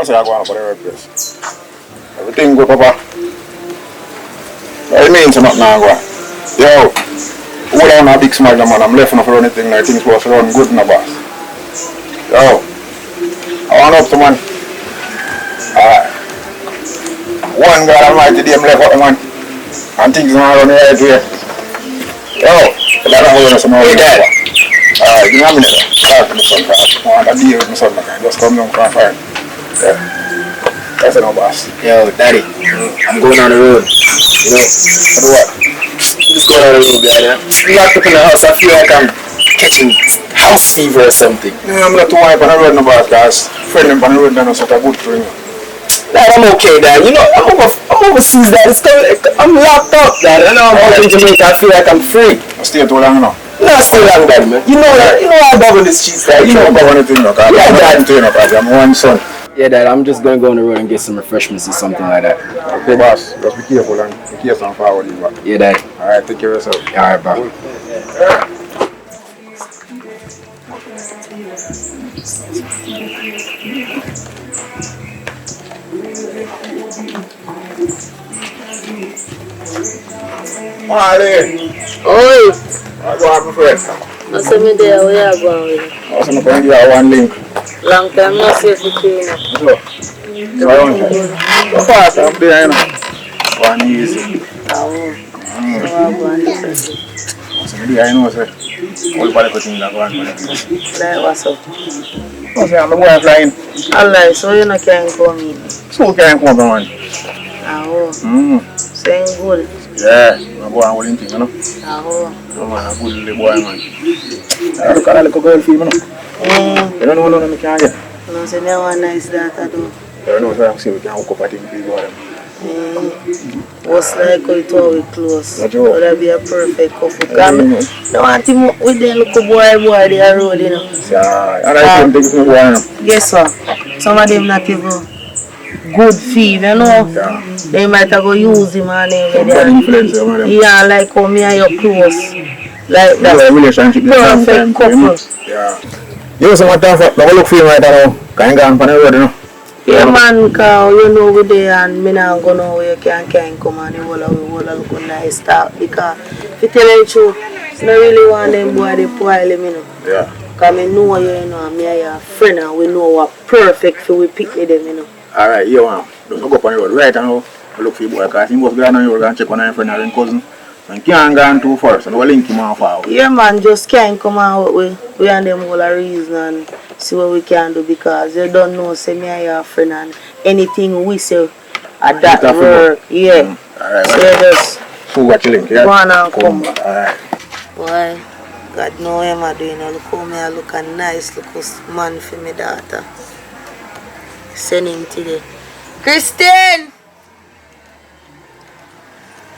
don't say I go on for the workplace. Everything good, Papa. What do you mean, something now go on? Yo, who down a big smile, man? I'm left enough for anything, like things supposed to run good in the boss. Yo, I want up to man. Alright. One God Almighty, them left up, man. And things not run the right way. Yo, that's how we're some more. Hey, Dad. Alright, give me a minute. Talk to my son, I want to deal with my son, man. Just come down from fire. Yeah. That's no boss. Yo, Daddy, I'm going on the road. You know? Do what? Just going on the road, Daddy. I'm locked up in the house. I feel like I'm catching house fever or something. Yeah, I'm not too worried on the road, no boss, guys. Friend them on the road, they're such a good friend. Dad, I'm okay, Dad. You know, I'm overseas, Dad. I'm locked up, Dad. I know I'm out in Jamaica. I feel like I'm free. I stay too long enough. No, stay long, Daddy, man. You know I govern this cheese, Dad. You know I govern anything, no, yeah, Dad. I'm one son. Yeah, Dad, I'm just going to go on the road and get some refreshments or something like that. Okay, boss. Just be careful and be careful and forward you back. Yeah, Dad. Alright, take care of yourself. Alright, bro. Marley! Oi! What's up, my friend? I said me there, where you going with it? I was going to give you one link. Long time no see you clean up. So, if I don't so fast, I'm there, you know. One easy. Oh. So I'm going to say. So, I know, sir. All the other things are going for the Like what's up? I say, I'm the boy flying. Alright, so you can't come in? So, can't come on, man. Oh. Saying good. Yeah, I'm going to hold you know. Oh. No, man, I'm good little boy, man. I look at a little girl for you, you know. You don't know no, I can't get. No, say me want nice daughter though. You don't know, so I'm saying we can hook up a thing for you, boy. What's like how it all we close? That's all. Would that be a perfect couple? Because I want him with them little boy they road, you know. Yeah, and I can't take some boy, you know. Yes, sir. Some of them not even good feed, you know. Yeah. They might have go use him and Bad influence, you know. yeah, like how me and you close. Like that. Relationship. Perfect couple. Yeah. You some time for I look for you right now. Can you go on the road, you know? Yeah, man, cause you know we there and me not go nowhere. You can't come and you will look nice stuff. Because if you tell the truth, I don't really want them boy to spoil him, you know. Yeah. Because I know you know, me and your friend and we know what perfect for we pick with them, you know. Alright, you want to go up on the road right now. Look for your boy because he must go on the road and check on your friend and cousin. And can't go on too far, so we'll link him on forward. Yeah, man, just can't come out with we and them all a reason and see what we can do because you don't know, say me and your friend and anything we say at that work. Yeah. Alright, so you just who got your link, yeah? go on and come. Alright. Boy, God know what I'm doing. Look how me I look a nice look man for my daughter. Send him today. Christine!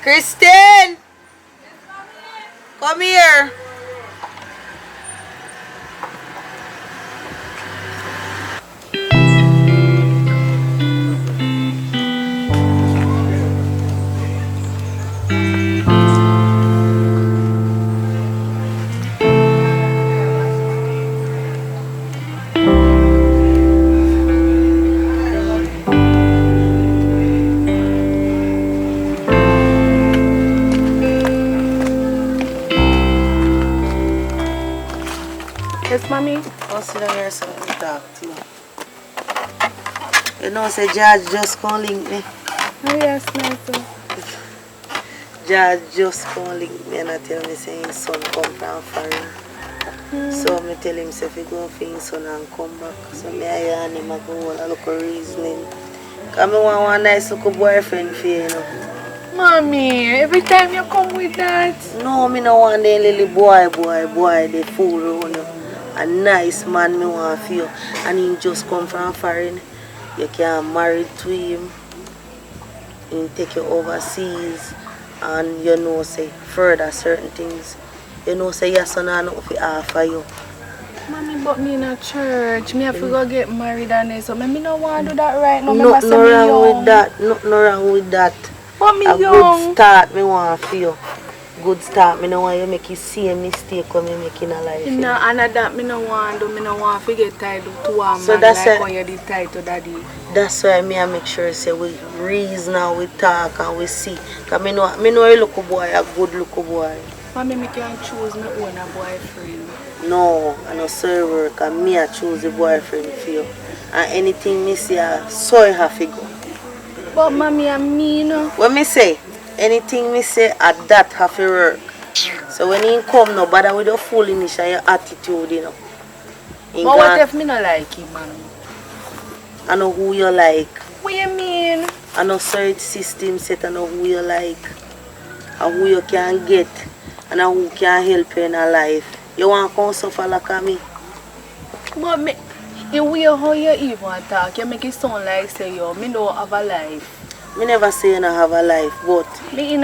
Christine! Come here. Yes, mommy. I'll sit down here so I can talk to you. You know, say George just can't link me. Oh, yes, nice. George just can't link me and I tell me say his son come from foreign. So I tell him say if he go for his son and come back. So me and him I go all a look of reasoning. Because I want one nice little boyfriend for you, you know. Mommy, every time you come with that. No, me no want them little boy, they fool around you. A nice man me want for you. And he just come from foreign. You can marry to him. He take you overseas. And you know say further certain things. You know say your son has nothing to offer you. Mommy, but me in a church. Me have to go get married and this. So me no want to do that right now. Nothing wrong with that. Nothing wrong with that. But me a young. good start me want for you. good start. Me no want you make you same mistake when you make in a life. No, and that me no want do. Me no want to get tied to a man So that's like it. how you did tied to daddy. That's why me I make sure say we reason and we talk and we see. Cause me know you look boy, a good look boy. Mommy, me can choose my own a boyfriend. No, I no so work and me I choose a boyfriend for you. And anything me say, so you have to go. But mommy, I mean. When me say, anything me say, at that have to work. So when you come, no bother with your foolishness and your attitude, you know. But what if me not like him, mommy? I know who you like. What you mean? I know search system set, I know who you like. And who you can get. And who can help you in a life. You want to come suffer like me? But me, the way how you even talk, you make it sound like say yo, me don't have a life. Me never say you don't have a life, but Me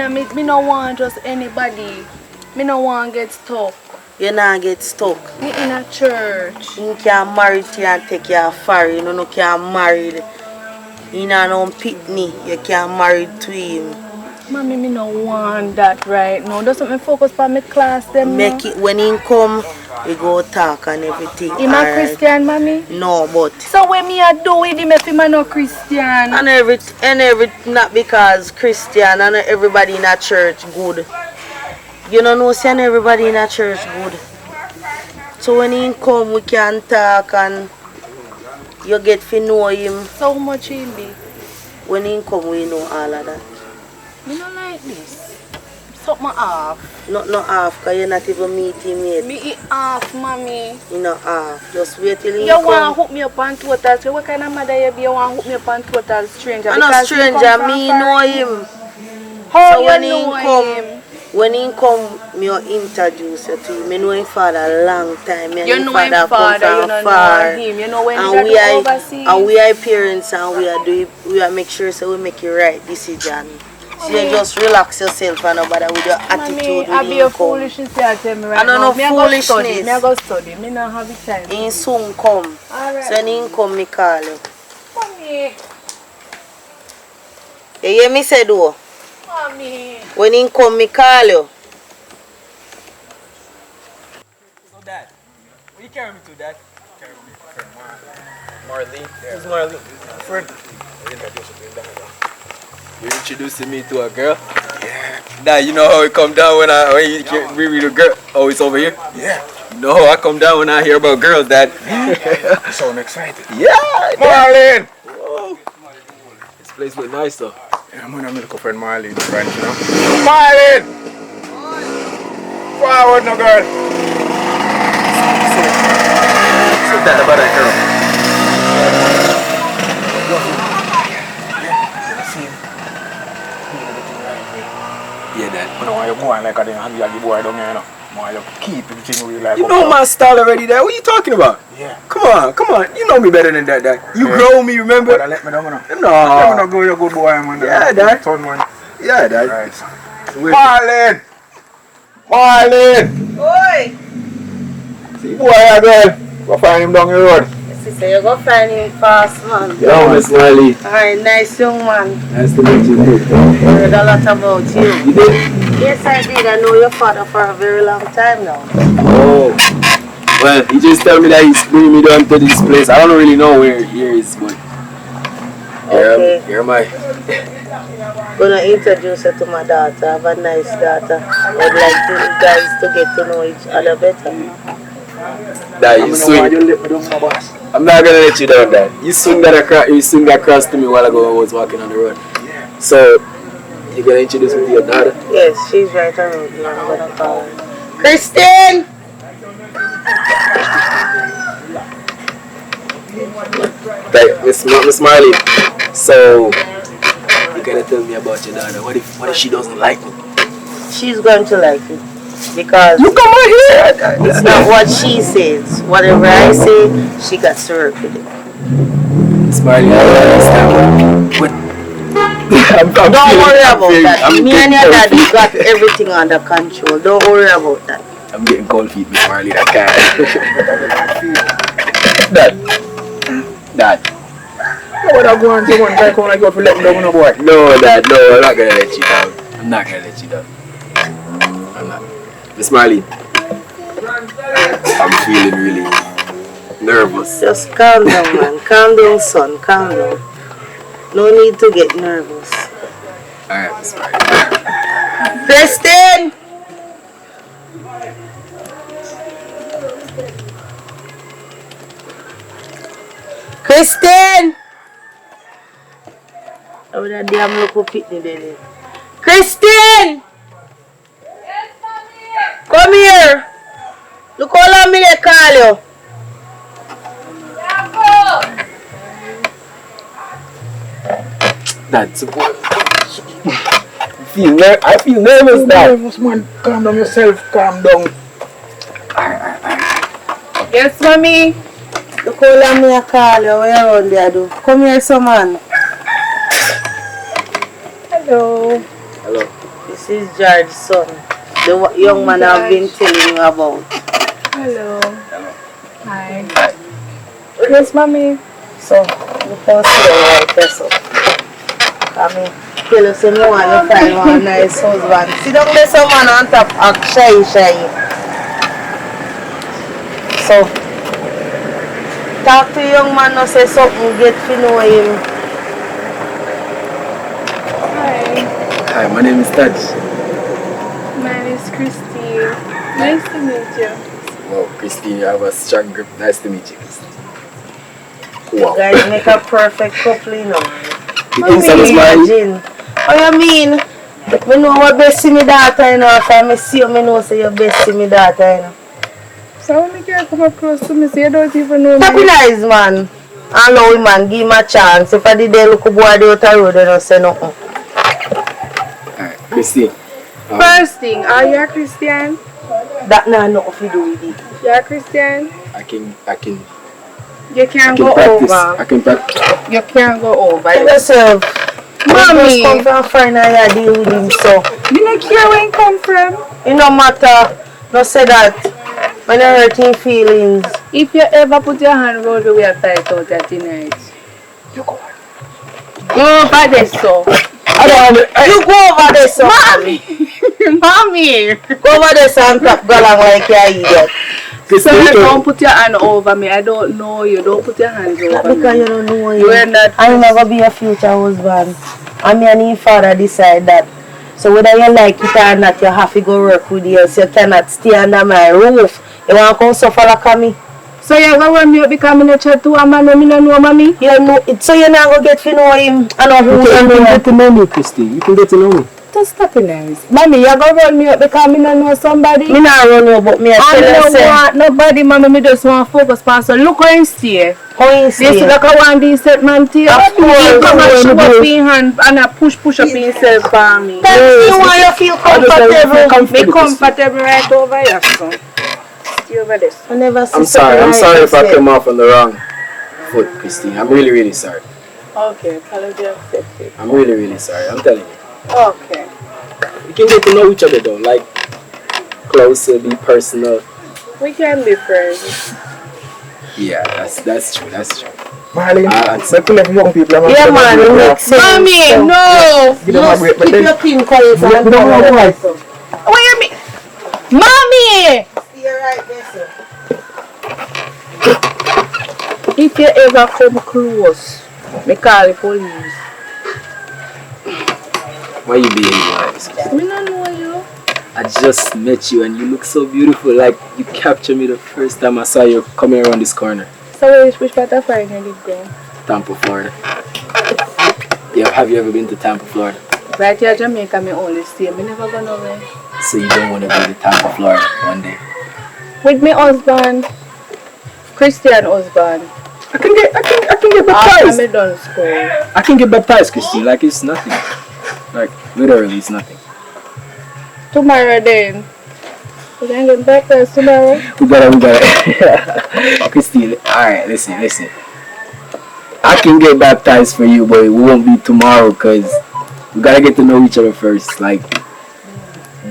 no want just anybody. Me no want get stuck. you not get stuck. Me in a church. You can marry to you and take you foreign. You can married. You know no pitney. You can married to him. Mommy, me no want that right now. Doesn't me focus on my class them. Make it when he come, we go talk and everything. Him a Christian, mommy? No, but So when me a do with him if him a no Christian? and every not because Christian and everybody in a church good. You know saying everybody in a church good. So when he come we can talk and you get to know him. So much he be? When he come we know all of that. Me no like this. Something off. Not half, because you're not even meet him yet. Me eat half, mommy. You know half. Just wait till he You come. want to hook me up on total? So what kind of mother you be? You want to hook me up on total stranger? I'm not Because he stranger, come from me foreign. know him. How So you when he know come, him? when he come, me will introduce you to him. I know him father a long time. Me and You him know him father father, come you from don't far. know him. You know when And he we got are overseas. and we are parents and we are make sure so we make the right decision. So you just relax yourself and nobody with your attitude. Mommy, I be a foolishness you tell me right I don't now. know Me a go study. foolishness. Me a go study. Me not have the time. He soon come. Alright. So when he come, me call you. Mommy. You hear me say though? Mommy. When he come, me call you. So Dad, will you carry me to Dad? Carry me to friend Marlene. Who's Marlene? Friend. You introducing me to a girl? Yeah. Dad, you know how it come down when you bring me to a girl? Oh, it's over here? Yeah. You know how I come down when I hear about girls, Dad? You sound excited. Yeah! Marlene! Whoa. This place look nice though. Yeah, I'm gonna make a friend Marlene, friend, you know. Marlene! Forward no girl. What's that about that girl? Yeah, Dad. I don't want you going like I didn't have you boy down here, you know. I want you keep the thing we like. You know my style already, Dad. What are you talking about? Yeah. Come on. You know me better than that, Dad. You Yeah. grow me, remember? But let me down, man. Let me No. not go, you're a good boy, man. Yeah, Dad. Son, man. Yeah, Dad. Right. Wait. Marlene! Marlene! Oi! See boy, yeah, girl. Go find him down the road. Sister, you go find him fast, man. Yo, Miss Marley. Alright, nice young man. Nice to meet you, too. Heard a lot about you. You did? Yes, I did. I know your father for a very long time now. Oh. Well, he just told me that he's bringing me down to this place. I don't really know where he is, but Okay. here am I. Gonna introduce you to my daughter. I have a nice daughter. I'd like you guys to get to know each other better. Dad, you swing. You let me down, my boss. I'm not gonna let you down, Dad. You swing that across to me while ago when I was walking on the road. So, you gonna introduce me to your daughter? Yes, she's right around here. I'm gonna call her. Christine! Right, Miss Marley. So, you gotta tell me about your daughter. What if she doesn't like me? She's going to like you. Because You come right here. it's not what she says. Whatever I say, she got to work with it. Miss Marley, I don't understand what. Don't worry about that. Me and your daddy got everything under control. Don't worry about that. I'm getting cold feet, Miss Marley. I can't. Dad. What are going to one guy come like you to let me down, no boy? No, Dad. No, I'm not gonna let you down. I'm not gonna let you down. I'm not. Miss Marley, I'm feeling really nervous. Just calm down, man. Calm down, son. Calm down. No need to get nervous. Alright, Miss Marley. Kristen! Kristen! Oh, that damn local pitney there. Kristen! Yes, mommy! Come here! Look how long me they call you. That's a boy. I feel nervous now. Nervous, man. Calm down yourself. Calm down. Yes, mommy. Look how long me I call you. What you around there do? Come here, some man. Hello. Hello. This is George's son. The young man I've been telling you about. Hello. Hi. Yes, mommy. So, you can see the right person. Come here. Tell us you want to find one nice husband. See down there some man on top of shy. So, talk to the young man and say something, get to know him. Hi. Hi, my name is Taj. My name is Christine. Nice to meet you. Wow, Christine, you have a strong grip. Nice to meet you, Christine. Wow. You guys make a perfect couple, you know. You think so, Miss Marley? Imagine. What you mean? I know what best see me daughter, you know. If I see you, I know say you best see me daughter, you know. So when you can come up close to me, so you don't even know That be me. nice, man. Allow him, man. Give him a chance. If I did they look boy out the road, they don't say nothing. Alright, Christine. First thing, are you a Christian? That nah nothing to do with it. You a Christian? I can You can't go practice. over. I can practice. You can't go over. Tell yourself. Mommy. Just come from friend and you deal with him, so. You don't care where you come from. It no matter. No say that. When you hurt him feelings. If you ever put your hand around the way I tight out that tonight. You go over there, so. You go over there, so. Mommy! Mommy! Go over there, so and tap galang like you idiot. So don't put your hand over me. I don't know you. Don't put your hands over Because me. you don't know him. You are not. I'll never be a future husband. And me and his father decide that. So whether you like it or not, you have to go work with you. So you cannot stay under my roof. You want to come suffer like me? So you're going to run me up because I'm not chat to a man when I don't know mommy? You know it, so you're not going to get to know him. I know who you know. get to know me, Christine. You can get to know me. Just stop it, nice. Mommy, you're going to run me up because I don't know somebody? Me not run you, but me I I tell you don't say. want nobody, mommy. Me just want to focus on. So look how you stay. How you This see? is like a one decent man to you. Of course, You come and of show course. up in hand and I push up in yourself for me. Tell me why you feel comfortable. Be comfortable right over here, son. Stay over there. I never see I'm sorry. something I'm like sorry if I this came off on the wrong foot, Christine. I'm really, really sorry. Okay, apology accepted. I'm really, really sorry. I'm telling you. Okay. We can get to know each other though, like closer, be personal. We can be friends. Yeah, that's true. That's true. Marley, Ah, circle of young people. Yeah, man, it makes sense. Mommy, So, no! Give them a break, but keep then your thing quiet we and don't come know on. why. What you mean? Mommy! Stay right there, sir. If you ever come close, me call the police. Why you behaving like this? We don't know you. I just met you and you look so beautiful. Like you captured me the first time I saw you coming around this corner. So which part of Florida did you go? Tampa, Florida. Yeah, have you ever been to Tampa, Florida? Right here, Jamaica, me only stay. Me never go nowhere. So you don't want to go to Tampa, Florida one day? With my husband, Christian husband. I can get After baptized. me done school. I can get baptized, Christine. Like it's nothing. Like literally, it's nothing. Tomorrow then. We can get baptized tomorrow. We got it. Christine, alright, listen. I can get baptized for you, but it won't be tomorrow because we gotta get to know each other first. Like,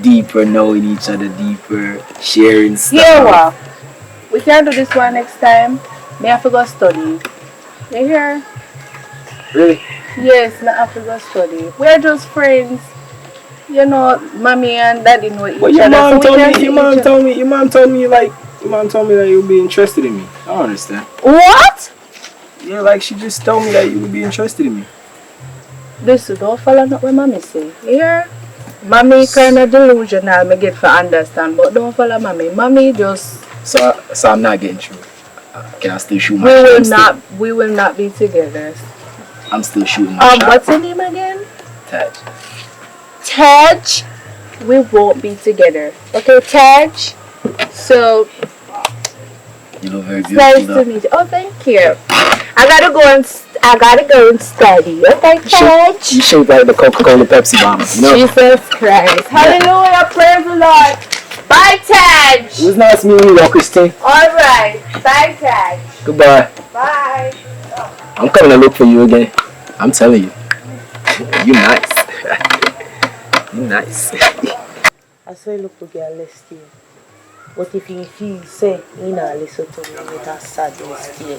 deeper knowing each other, deeper sharing stuff. Here what? We can do this one next time. Me have to go study. You hear? Really? Yes, me have to go study. We are just friends. you know, mommy and daddy know each But your other. mom So we told can me, see your mom each other. told me, your mom told me that you'd be interested in me. I don't understand. What? Yeah, like she just told me that you would be interested in me. This don't follow not what mommy say. Yeah. Mommy kind of delusional, me get for understand, but don't follow mommy. Mommy just So I'm not getting through. Can I still shoot my shot? we will not be together. I'm still shooting my shot. What's your name again? Taj. Taj. We won't be together. Okay, Taj. So You look very it's beautiful nice though. to meet you. Oh, thank you. I gotta go and study. Okay, Taj. You shaped like the Coca-Cola Pepsi bottle. You know? Jesus Christ. Hallelujah. Praise the Lord. Bye, Taj. It was nice meeting you though, Christine. Alright. Bye, Taj. Goodbye. Bye. I'm coming to look for you again. I'm telling you. You nice. You nice. I saw you look for girl last year. But if you feel say you not listen to me with a sad mistake.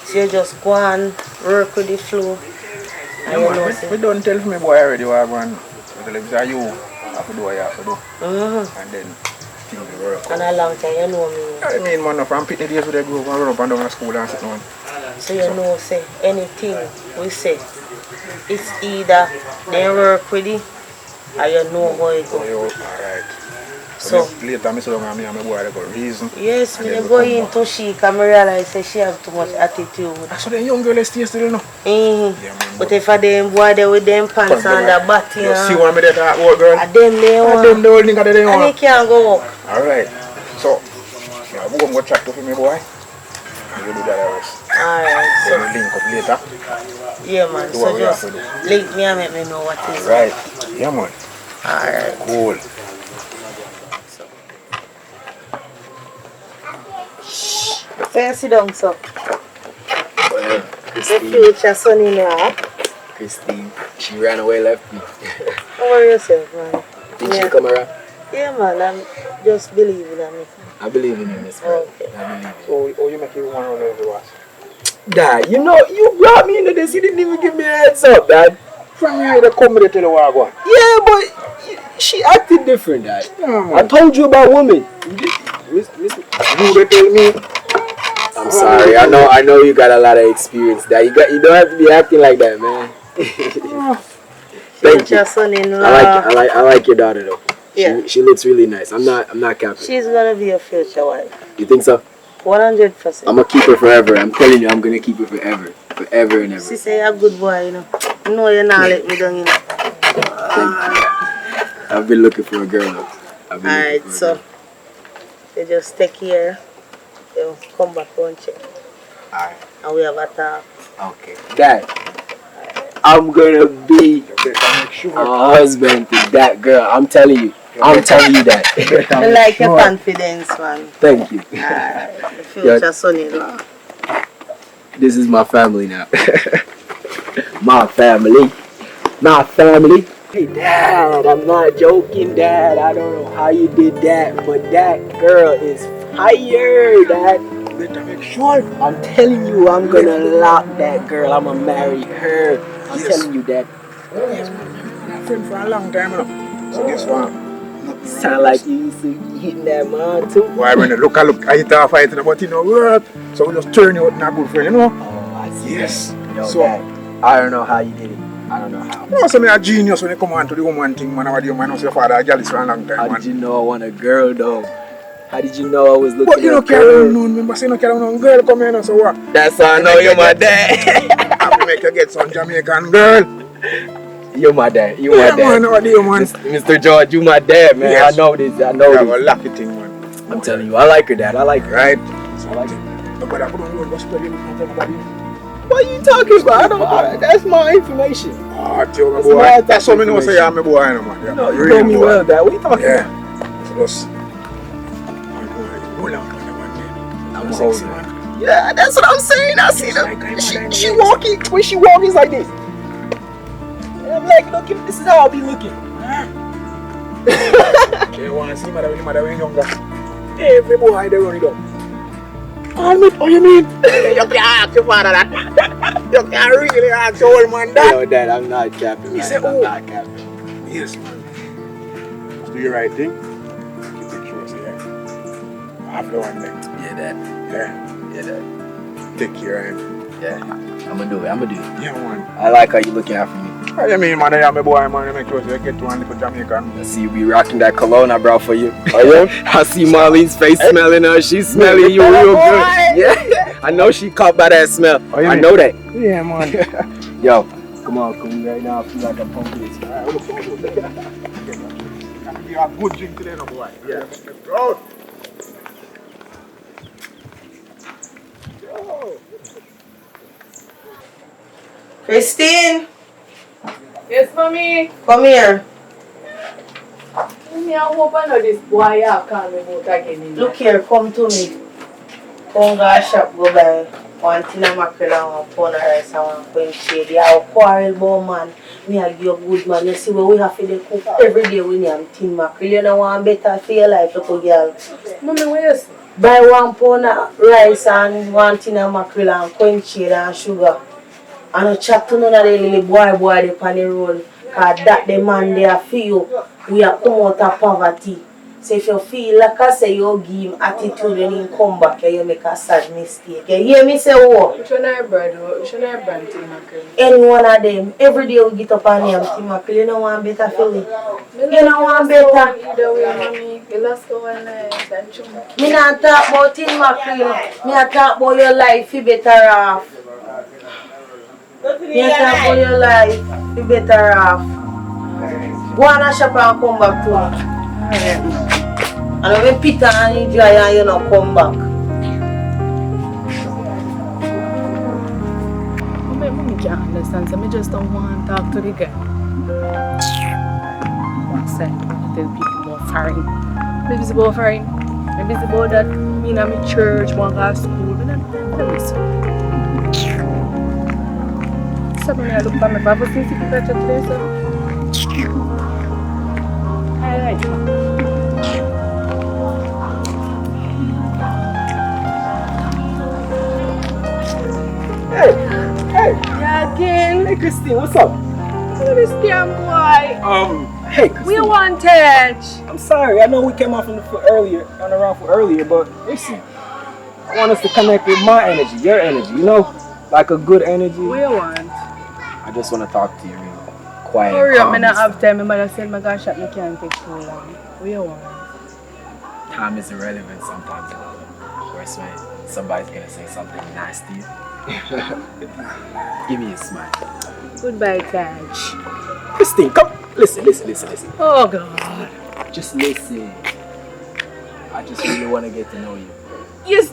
So you just go and work with the flow. And you know say. We don't tell me boy already what I want. But you have to do what you have to do. And then things will work. And a long time you know me. I mean man, from pitty days with the group and run up and down to school and sit down. So you know say anything we say, it's either they work with it or you know how it go. Alright. So later I say me and my boy they got reason. yes, me go into she and me realize say she have too much attitude. So the young girl stay still no. Yeah, but if I them boy they with them pants and the body You see what me there that work girl? and them they want Them the old nigga they and they want. can't go up. Alright. So I'm going to chat to me boy. And you do that rest. Alright, Then so we link up later. yeah man, Do what so we have just to do. link me and make me know what is Right. Yeah man. Alright. Cool. So you sit down so. Well, The Christine, future son-in-law. Christine, she ran away, left me. How are yourself man? Did she come around? Yeah man, I'm just believing in me. I believe in you, Miss Brown. Okay. I believe in you. So you make you want to run everywhere? Dad, you know, you brought me into this. You didn't even give me a heads up, Dad. From here they come to tell you what I want. Yeah, but she acted different, Dad. No, I told you about women. You they tell me. I'm sorry. I know you got a lot of experience, Dad. You don't have to be acting like that, man. Thank you. Future son-in-law. I like your daughter though. Yeah. She looks really nice. I'm not capping. She's gonna be a future wife. You think so? 100%. I'm gonna keep her forever. I'm telling you, I'm gonna keep her forever. Forever and ever. She say you're a good boy, you know. No, you're not let me down, you know. I've been looking for a girl though. Alright, so you just take care. You come back and check. Alright. And we have a talk. Okay. Dad, I'm gonna be a husband to that girl. I'm telling you. I'm telling you that. I like your confidence, man. Thank you. Alright, the future son-in-law. This is my family now. My family. My family. Hey, Dad, I'm not joking, Dad. I don't know how you did that, but that girl is fire, Dad. Better make sure. I'm telling you, I'm gonna lock that girl. I'm gonna marry her. I'm telling you, Dad. Yes, man. I'm a friend for a long time now. So guess what? Sound like you used to be hitting that man too. Why when you look, I hit a fight but it no work. So we just turn you out in a good friend, you know? Oh, I see. Yes. Yo, So Dad, I don't know how you did it. I don't know how. no, so me a genius when you come on to the woman thing, man. How do you man your father a girl is for a long time, How man? did you know I want a girl though? How did you know I was looking But you at don't care girls? no remember say you don't care no girl come here, so what? That's how I know you're my dad. I will make you get some Jamaican girl. You're my dad. You're Yeah, my dad. man, what do you, man? Mr. George, you my dad, man. Yes. I know this. I know Yeah, this. well, lucky thing, man. I'm telling you, I like her, Dad. I like her. Right? I like her. No, but I put on road, but spread it in front of everybody. What are you talking about? I don't. That's my information. Ah, tell me, That's boy. my That's how me know say information. I'm a boy, no, man. Yeah, No, you real know me boy. well, Dad. What are you talking Yeah. about? So just, my boy, hold on, man. I'm Sexy, holding. man. Yeah, that's what I'm saying. I see them. She walking. When she walking like this. And I'm like looking. This is how I'll be looking. You want to see mother when younger? Every boy they run it up. Oh, you mean? You can't ask your father that. You can't really ask your old man that. Yo, Dad, I'm not capping. He Man. said, I'm oh. not capping. Yes, man. do the right thing. Keep it close, yeah. Have the one there. Yeah, Dad. Yeah. Yeah, Dad. Take care of him. Yeah. I'ma do it. Yeah, man. I like how you looking out for me. What do you mean, man? I am a boy, man. You make sure you get to one little Jamaican. I see you be rocking that cologne I brought for you. Oh, yeah? I see Marlene's face smelling her. She's smelling you real good. Yeah. I know she caught by that smell. Oh, you I mean? know that. Yeah, man. Yo, come on, right now. I feel like I'm pumping this. Alright, look. You have good drink today, no boy. Yeah. Go. Christine, Yes, mommy. come here. Me, I hope I know this boy you call me about again. Look here, come to me. Come go to shop, go buy one tin of mackerel and one pound of rice and one queen shade. You have a quarrel about man. Me I give you good man. You see what we have to do cook every day we need tin mackerel. You know want better for your life, little girl. Mommy, what you say? Buy 1 pound of rice and 1 tin of mackerel and queen shade and sugar. And no chat to none of the little boy they on the road. Cause that the man they are for you. We are come out of poverty. So if you feel like I say you give him attitude when you come back you make a sad mistake. You hear me say what? Which one are bread? Which one are bread, Tim Mackerel? Any one of them. Every day we get up and name Tim Mackerel. You don't want better for me. You don't want better. Either way, mommy. You lost our life and chunky. Me not talk about Tim Mackerel. Me not talk about your life. You better off. Me not talk about your life. You better off. Go on and shop and come back to me. And when Peter and you dry and you not come back. Mommy can't understand, so I just don't want to talk to the guy. What's that? I tell people about foreign. Maybe it's about foreign. Maybe it's about that me in my church, want to go to school. But I'm so I look for my father since he got to today, so. I like it. Hey. Yeah, again. Hey, Christine, what's up? Look at this damn boy. Hey, Christine. We want touch. I'm sorry. I know we came off on around for earlier, but listen. I want us to connect with my energy, your energy, you know? Like a good energy. We want. I just want to talk to you real quiet. Hurry up, I calm don't and have stuff. time. My mother said my gosh, me can't take too long. We want. Time is irrelevant sometimes. Whereas when somebody's going to say something nice to you. Give me a smile. Goodbye, Taj. Christine, come. Listen. Oh, God. Just listen. I just really want to get to know you. You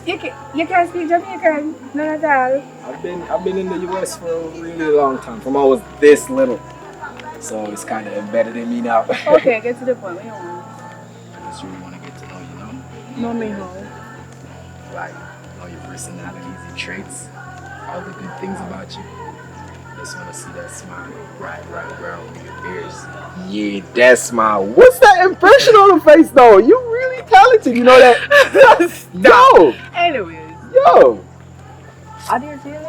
can't speak Jamaican, none at all. I've been in the US for a really long time, from I was this little. So it's kind of embedded in me now. Okay, get to the point. What you want? I just really want to get to know you, know? No, me no. Like, know your personalities and traits, all the good things about you. Just want to see that smile right around your ears. Yeah, that smile. What's that impression on the face, though? You really talented, you know that? Yo! Anyways. Yo! Are you feeling?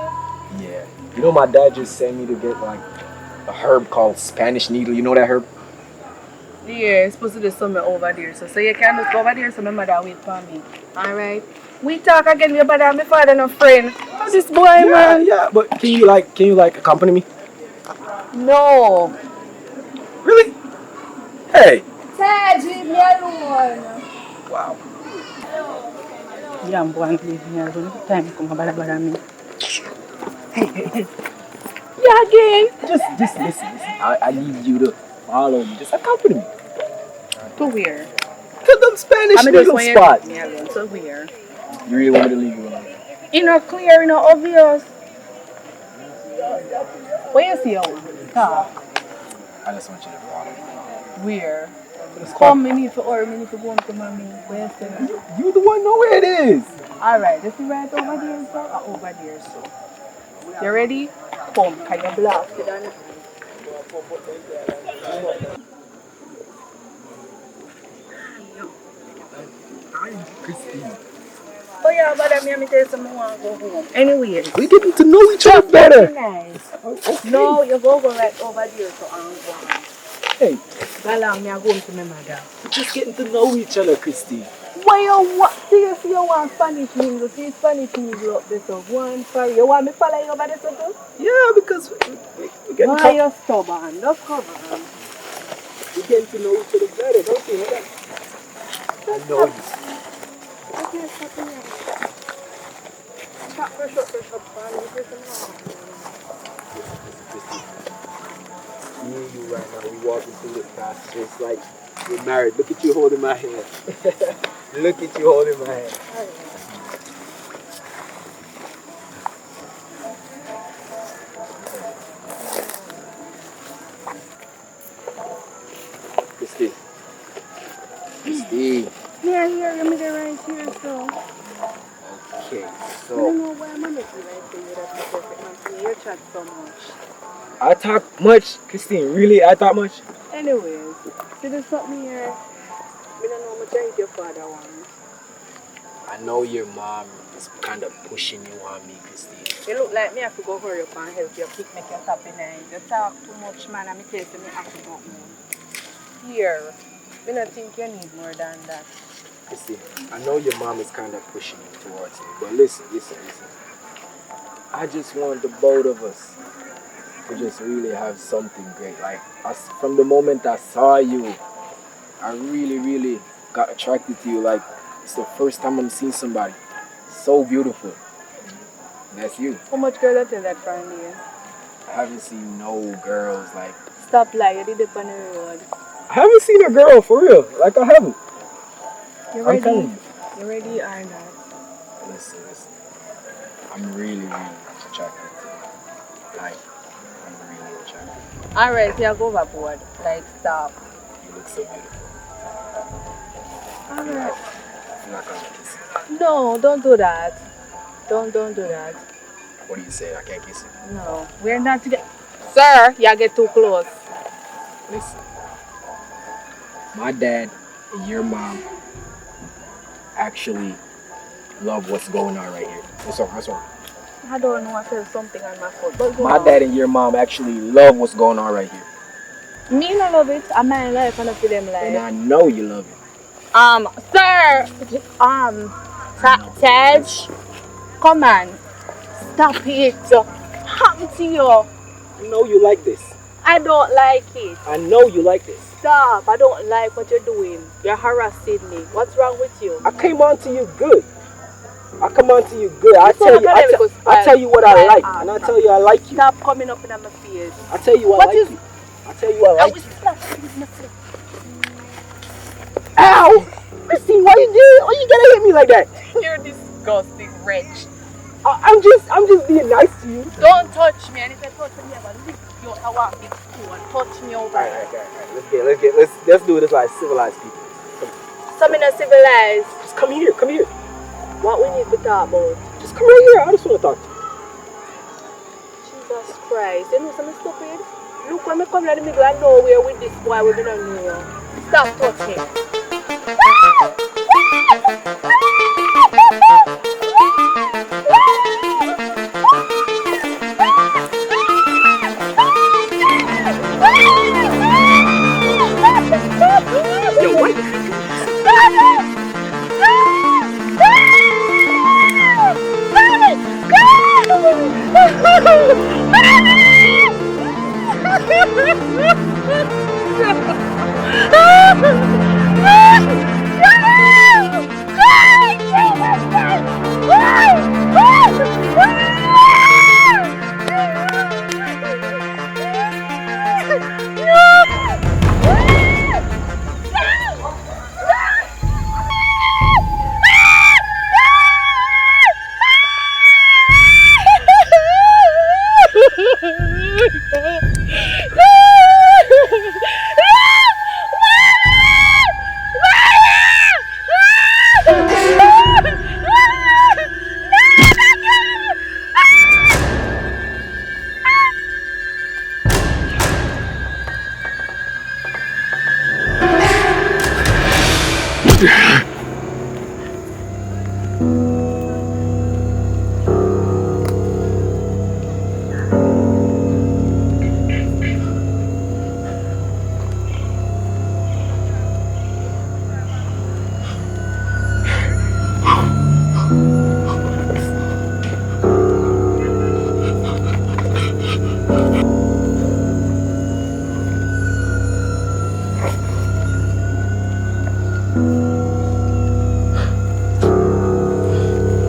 Yeah. You know, my dad just sent me to get like a herb called Spanish needle. You know that herb? Yeah, it's supposed to do something over there. So you can just go over there so my mother wait for me. Alright? We talk again, your brother and my father no friend. How's this boy, man? Yeah, but can you like accompany me? No. Really? Hey! Taj, leave me alone. Wow. Yeah, I'm going to leave me alone. Time come about me. Hey. Yeah, again. Just listen. I need you to follow me. Just accompany me. To where? To the Spanish needle spot. To where? You really want me to leave you alone? You know clear, you know obvious. Where you see you? Talk. I just want you to follow me. Where? To the spot. Come, me need to go to mommy. Where you see? You the one know where it is. Alright, this is right over there, so or over there, so. You ready? Come, can you blast it on? Christine. Oh yeah, but I tell you something, I want to go home. Anyways. We're getting to know each other better. Nice. Okay. No, you go right over there, so I'm going. Hey, How long me I going to my mother? we're just getting to know each other, Christine. Why you what? Seriously, you want Spanish news? See Spanish news up this up. One for you want me follow you over this up too? Yeah, because we're getting Why you stubborn? Just come on. we're getting to know each other better, don't you know that? I know you. Okay, stop here. Stop for short, man. Me and you right now, we walking through the past just like we're married. Look at you holding my hand. Look at you holding my hand. Christine. Christine. Yeah, here, let me get right here, so. Okay, I so don't know why I'm making right for you. That's the perfect man for me. You chat so much. I talk much, Christine. Really, I talk much. Anyways, see there's something here. I don't know how much I your father wants. I know your mom is kind of pushing you on me, Christine. You look like me have to go hurry up and help you pick make your happy night. You talk too much, man, and me tell you me have to go home. Here, I don't think you need more than that. Christine, I know your mom is kind of pushing you towards me, but listen. I just want the both of us to just really have something great. Like, from the moment I saw you, I really got attracted to you. Like, it's the first time I'm seeing somebody so beautiful. And that's you. How much girl that is that from you? I haven't seen no girls like. Stop lying, you did it on the road. I haven't seen a girl for real. Like, I haven't. You I'm ready? telling you. You ready or not? Listen. I'm really attracted to you. Like, I'm really attracted. Alright, you go overboard. Like, stop. You look so beautiful. Alright. I'm not gonna kiss you. No, don't do that. Don't do that. What do you say? I can't kiss you? No, we're not together. Sir, you get too close. Listen. My dad and your mom actually love what's going on right here. What's wrong? I don't know, I feel something on my foot. But go My on. dad and your mom actually love what's going on right here. Me no love it. I'm my life and I feel them life. And I know you love it. Sir, Taj, come on, stop it. Happen to you. I know you like this. I don't like it. I know you like this. Stop. I don't like what you're doing. You're harassing me. What's wrong with you? I came on to you good. I tell you what I like, and I tell you I like you. Stop coming up in my face. I tell you I like you. I tell you I like you. Ow! Christine, why you gotta hit me like that? You're disgusting wretch. I'm just being nice to you. Don't touch me. And if I touch me, I'm gonna lift you out. I want this fool. Touch me over. Alright. Let's do this like civilized people. Some in a civilized. Just come here. What we need to talk about? Just come right here. I just want to talk to you. Jesus Christ. You know something stupid? Look when I come to the middle of nowhere with this boy, we're gonna know. Stop touching. Yo, what?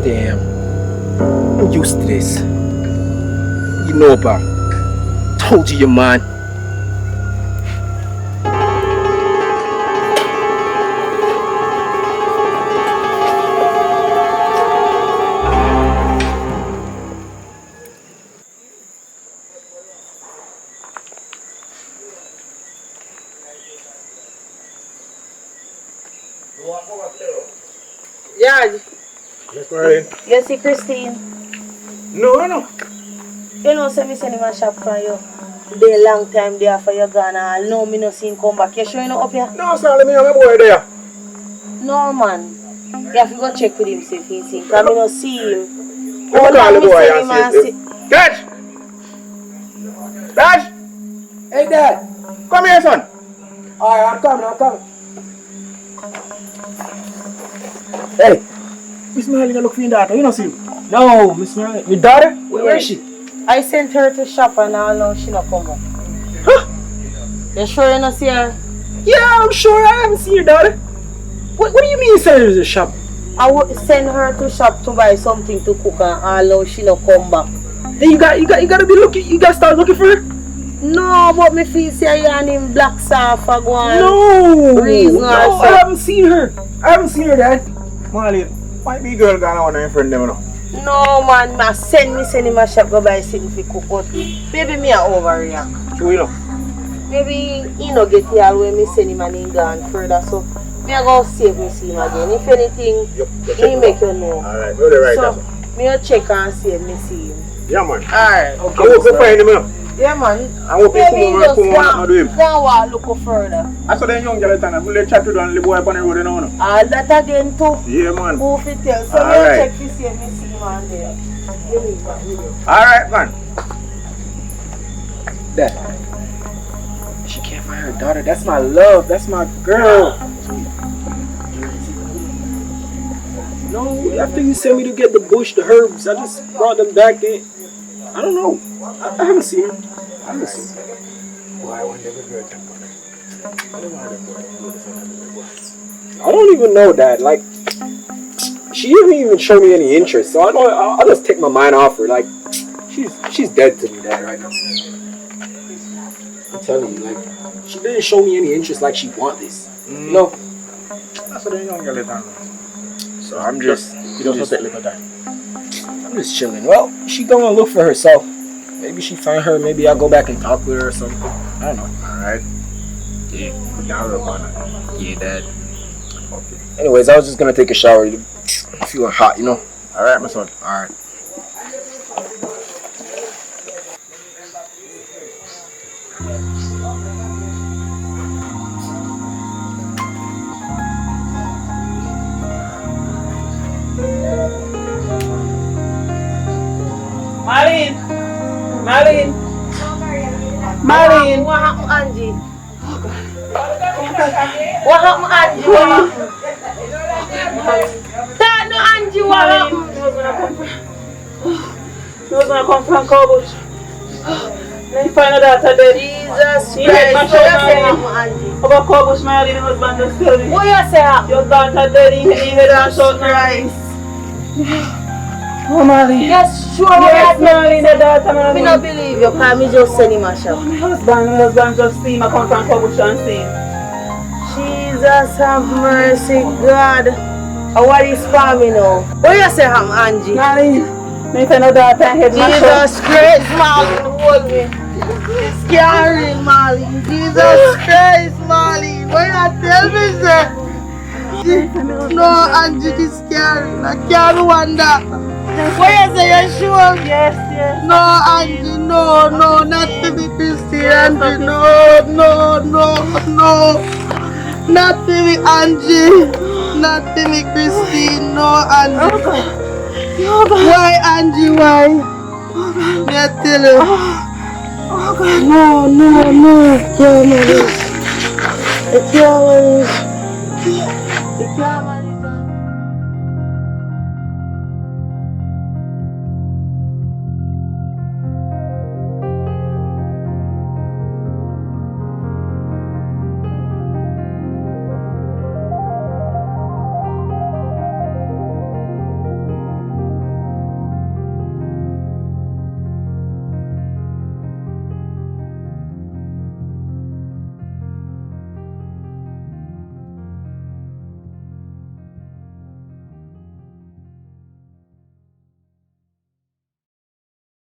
Damn. I'm used to this. You know about. Told you, man. George, Yes, Marlene. you see Christine? No, no. You know, say me send him a shop for you. They long time there for you gone and no me no see him come back. You sure you not up here? No, sir, let me have my boy there. No man. You have to go check with him see if he see him. Cause me no see him. Let me call the boy and see. see. Dad! Dad! Hey, Dad. Come here, son. Alright, I'm coming. Hey. Miss Marlene, look for your daughter. You don't see him? No, Miss Marlene. Your daughter? Where is she? I sent her to shop and all now she not come back. Huh? You sure you not see her? Yeah, I'm sure I haven't seen your daughter. What do you mean you sent her to the shop? I would send her to shop to buy something to cook and all now she not come back. Then you gotta be looking. You gotta start looking for her. No, but me feel say you and him black soft for go on. No, Reason no, or I so. haven't seen her. Dad. Marlene, might be girl gone on her friend them, you know. No man, ma send him a shop go buy something for cook out. Maybe me a overreact. Who you know? Maybe he no get here when me send him and he gone further. So me a go see if me see him again. If anything, he make you know. Alright, you're the right So answer. me a check and see if me see him. Yeah, man. Alright. I hope you find him, you know. Yeah man. I hope you Maybe he come just over and do him. go walk look further. I saw them young girls and I will chat to them, the boy upon the road, you know. All that again too. Yeah, man. Who fit tell? So Alright. me check to see if me see him on there. Alright, man. Dad. She can't find her daughter. That's my love. That's my girl. No, after you sent me to get the bush, the herbs, I just brought them back in. I don't know. I haven't seen her. Boy, I want them girl to I don't even know that. Like, she didn't even show me any interest, so I'll just take my mind off her. Like, she's dead to me, Dad, right now. I'm telling you, like, she didn't show me any interest like she want this. You know? I saw them young girls. So I'm just, You don't have to take a look at that. I'm just chilling. Well, she gonna look for herself. Maybe she find her. Maybe I'll go back and talk with her or something. I don't know. Alright. Yeah. Put down the banner. Yeah, Dad. Okay. Anyways, I was just gonna take a shower. I'm feeling hot, you know. Alright, my son. All right. Marlene. What happened, Angie? What happened, Angie? What happened? Dad, no, Angie, what happened? He was gonna come from Cowbush. Then he find out that dead. Jesus He hit my Christ, what you say shoulder. happened, Angie? About Cowbush, my husband just tell me. What you say happened? Your daughter dead, he hit her shot now. Oh, Marlene. Yes, sure. Yes, What Marlene, the daughter, I Marlene. don't believe you, because me just send him a shop. My husband just see him. I come from Cowbush and see him. Jesus have mercy, God. What is for me now? What you say happened, Angie? Marlene, me find out daughter and head my shot. Jesus Christ, Marlene, hold me. It's scary, Marlene. Jesus Christ, Marlene. What you tell me, sir? No, Angie, this is scary. I can't wonder. What you say, you sure? Yes, yes. No, Angie, no, not to be Christy, Angie. No. Not to be Angie. Not to be Christine. No, Angie. Why, Angie, why? Me I tell you. No. Yeah, man.